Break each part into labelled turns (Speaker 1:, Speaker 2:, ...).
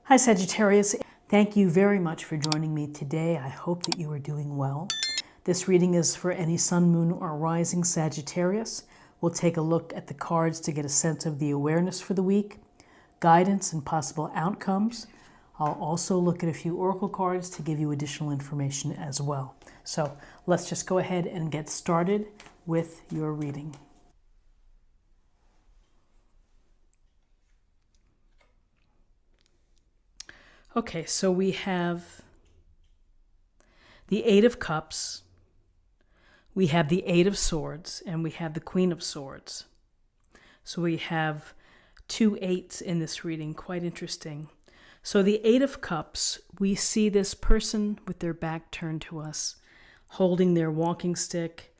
Speaker 1: Hi Sagittarius, thank you very much for joining me today. I hope that you are doing well. This reading is for any sun, moon, or rising Sagittarius. We'll take a look at the cards to get a sense of the awareness for the week, guidance and possible outcomes. I'll also look at a few oracle cards to give you additional information as well. So let's just go ahead and get started with your reading. Okay, so we have the Eight of Cups, we have the Eight of Swords, and we have the Queen of Swords. So we have two eights in this reading, quite interesting. So the Eight of Cups, we see this person with their back turned to us, holding their walking stick,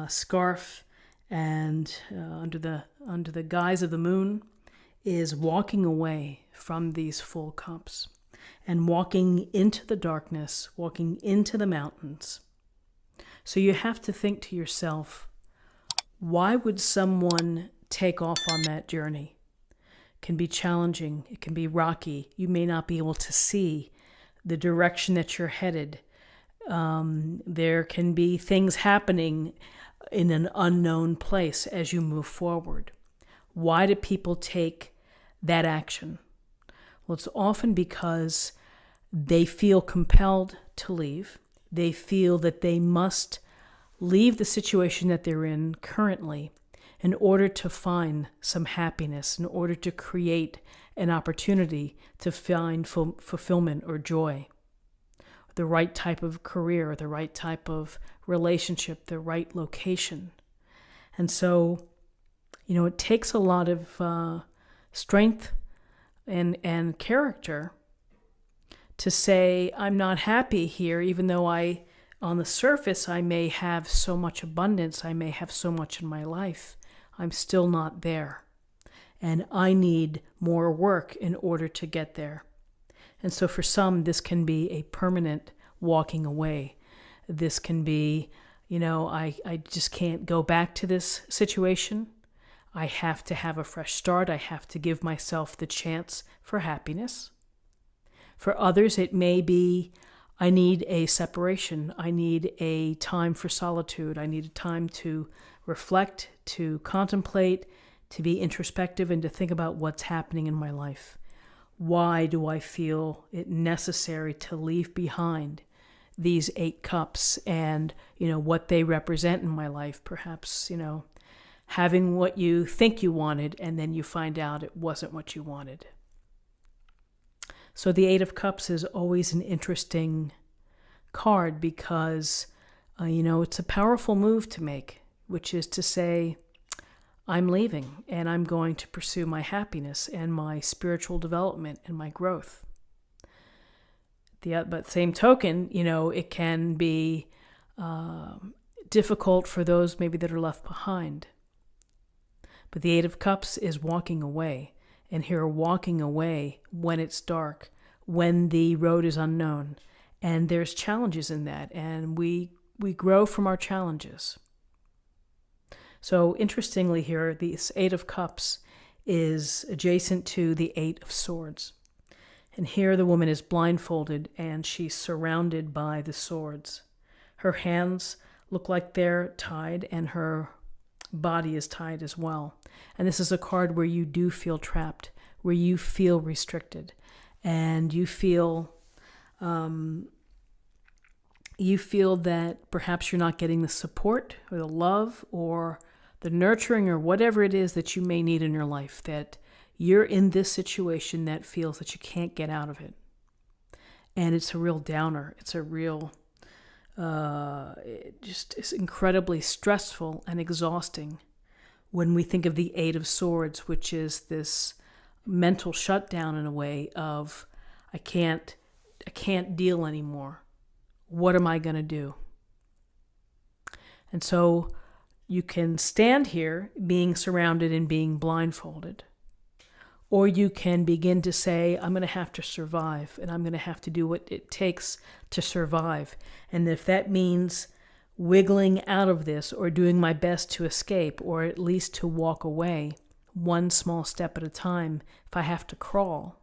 Speaker 1: scarf, and under the guise of the moon, is walking away from these full cups and walking into the darkness, walking into the mountains. So you have to think to yourself, why would someone take off on that journey? It can be challenging, it can be rocky. You may not be able to see the direction that you're headed. There can be things happening in an unknown place as you move forward. Why do people take that action? Well, it's often because they feel compelled to leave. They feel that they must leave the situation that they're in currently in order to find some happiness, in order to create an opportunity to find fulfillment or joy, the right type of career, the right type of relationship, the right location. And so, it takes a lot of strength and character to say, I'm not happy here, even though on the surface, I may have so much abundance, I may have so much in my life, I'm still not there. And I need more work in order to get there. And so for some, this can be a permanent walking away. This can be, I just can't go back to this situation. I have to have a fresh start. I have to give myself the chance for happiness. For others, it may be, I need a separation. I need a time for solitude. I need a time to reflect, to contemplate, to be introspective, and to think about what's happening in my life. Why do I feel it necessary to leave behind these 8 cups and, what they represent in my life? Perhaps, having what you think you wanted, and then you find out it wasn't what you wanted. So the Eight of Cups is always an interesting card because, it's a powerful move to make, which is to say, I'm leaving and I'm going to pursue my happiness and my spiritual development and my growth. But same token, it can be difficult for those maybe that are left behind. But the Eight of Cups is walking away. And here, walking away when it's dark, when the road is unknown. And there's challenges in that. And we grow from our challenges. So interestingly here, this Eight of Cups is adjacent to the Eight of Swords. And here the woman is blindfolded and she's surrounded by the swords. Her hands look like they're tied and her body is tied as well. And this is a card where you do feel trapped, where you feel restricted, and you feel that perhaps you're not getting the support or the love or the nurturing or whatever it is that you may need in your life, that you're in this situation that feels that you can't get out of it. And it's a real downer. It's a real it's incredibly stressful and exhausting when we think of the Eight of Swords, which is this mental shutdown in a way of, I can't deal anymore. What am I going to do? And so you can stand here being surrounded and being blindfolded. Or you can begin to say, I'm going to have to survive, and I'm going to have to do what it takes to survive. And if that means wiggling out of this or doing my best to escape or at least to walk away one small step at a time, if I have to crawl,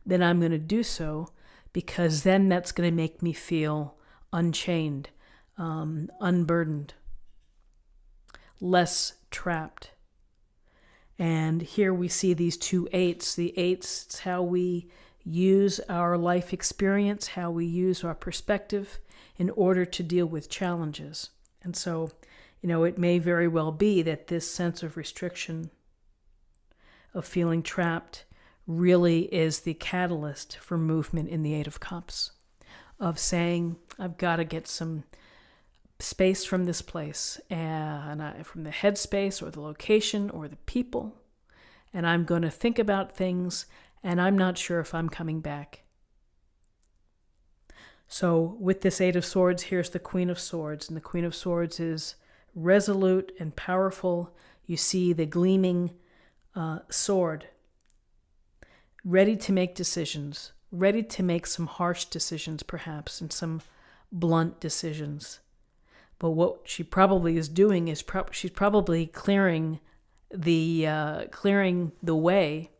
Speaker 1: then I'm going to do so, because then that's going to make me feel unchained, unburdened, less trapped. And here we see these two eights. The eights, it's how we use our life experience, how we use our perspective in order to deal with challenges. And so, it may very well be that this sense of restriction, of feeling trapped, really is the catalyst for movement in the Eight of Cups, of saying, I've got to get some space from this place, and from the headspace or the location or the people, and I'm going to think about things, and I'm not sure if I'm coming back. So with this Eight of Swords, here's the Queen of Swords, and the Queen of Swords is resolute and powerful. You see the gleaming sword, ready to make decisions, ready to make some harsh decisions perhaps, and some blunt decisions. But what she probably is doing is she's probably clearing the way,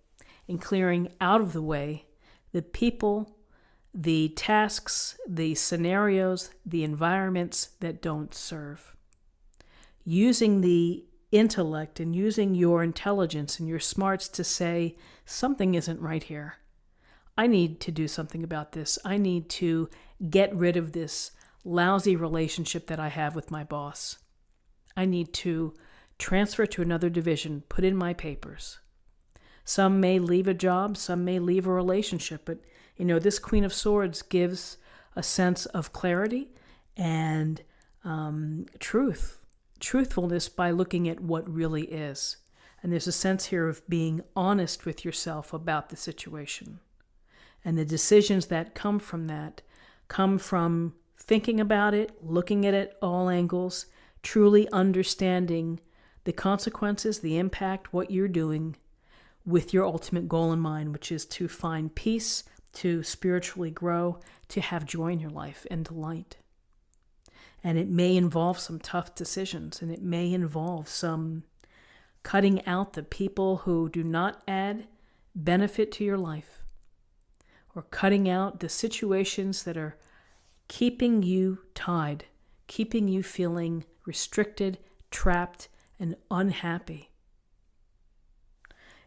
Speaker 1: and clearing out of the way the people, the tasks, the scenarios, the environments that don't serve. Using the intellect and using your intelligence and your smarts to say, something isn't right here. I need to do something about this. I need to get rid of this lousy relationship that I have with my boss. I need to transfer to another division, put in my papers. Some may leave a job, some may leave a relationship, but this Queen of Swords gives a sense of clarity and truthfulness by looking at what really is. And there's a sense here of being honest with yourself about the situation. And the decisions that come from that come from thinking about it, looking at it all angles, truly understanding the consequences, the impact, what you're doing, with your ultimate goal in mind, which is to find peace, to spiritually grow, to have joy in your life and delight. And it may involve some tough decisions, and it may involve some cutting out the people who do not add benefit to your life, or cutting out the situations that are keeping you tied, keeping you feeling restricted, trapped, and unhappy.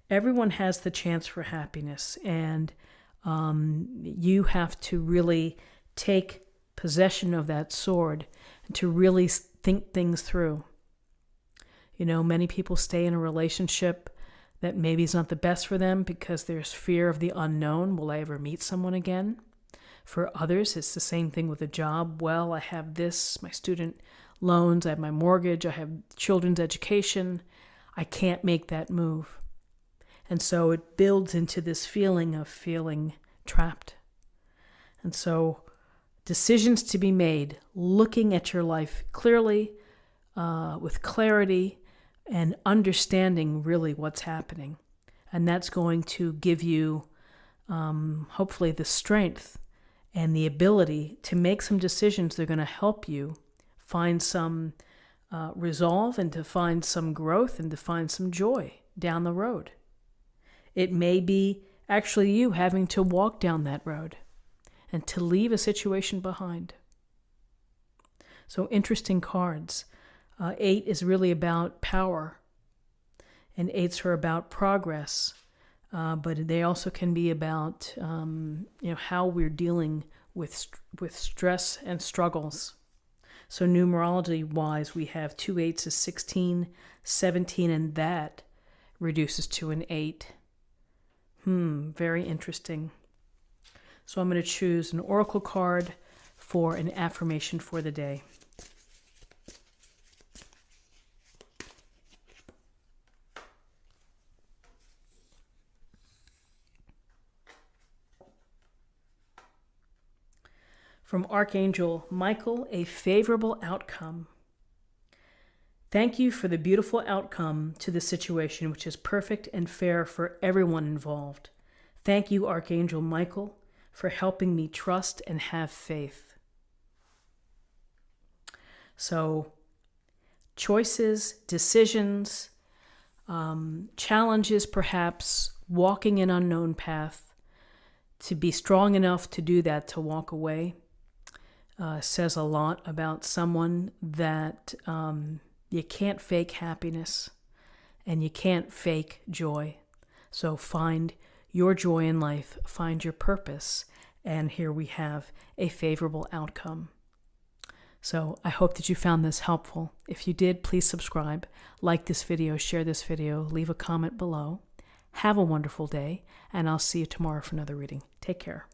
Speaker 1: Everyone has the chance for happiness, and you have to really take possession of that sword and to really think things through. Many people stay in a relationship that maybe is not the best for them because there's fear of the unknown. Will I ever meet someone again? For others, it's the same thing with a job. Well, I have this, my student loans, I have my mortgage, I have children's education. I can't make that move. And so it builds into this feeling of feeling trapped. And so decisions to be made, looking at your life clearly, with clarity, and understanding really what's happening. And that's going to give you, hopefully, the strength and the ability to make some decisions that are going to help you find some resolve, and to find some growth, and to find some joy down the road. It may be actually you having to walk down that road and to leave a situation behind. So interesting cards. 8 is really about power, and 8s are about progress, but they also can be about how we're dealing with stress and struggles. So numerology-wise, we have 2 8s is 16, 17, and that reduces to an 8. Very interesting. So I'm going to choose an oracle card for an affirmation for the day. From Archangel Michael, a favorable outcome. Thank you for the beautiful outcome to the situation, which is perfect and fair for everyone involved. Thank you, Archangel Michael, for helping me trust and have faith. So, choices, decisions, challenges perhaps, walking an unknown path, to be strong enough to do that, to walk away, says a lot about someone that you can't fake happiness and you can't fake joy. So find your joy in life, find your purpose, and here we have a favorable outcome. So I hope that you found this helpful. If you did, please subscribe, like this video, share this video, leave a comment below. Have a wonderful day, and I'll see you tomorrow for another reading. Take care.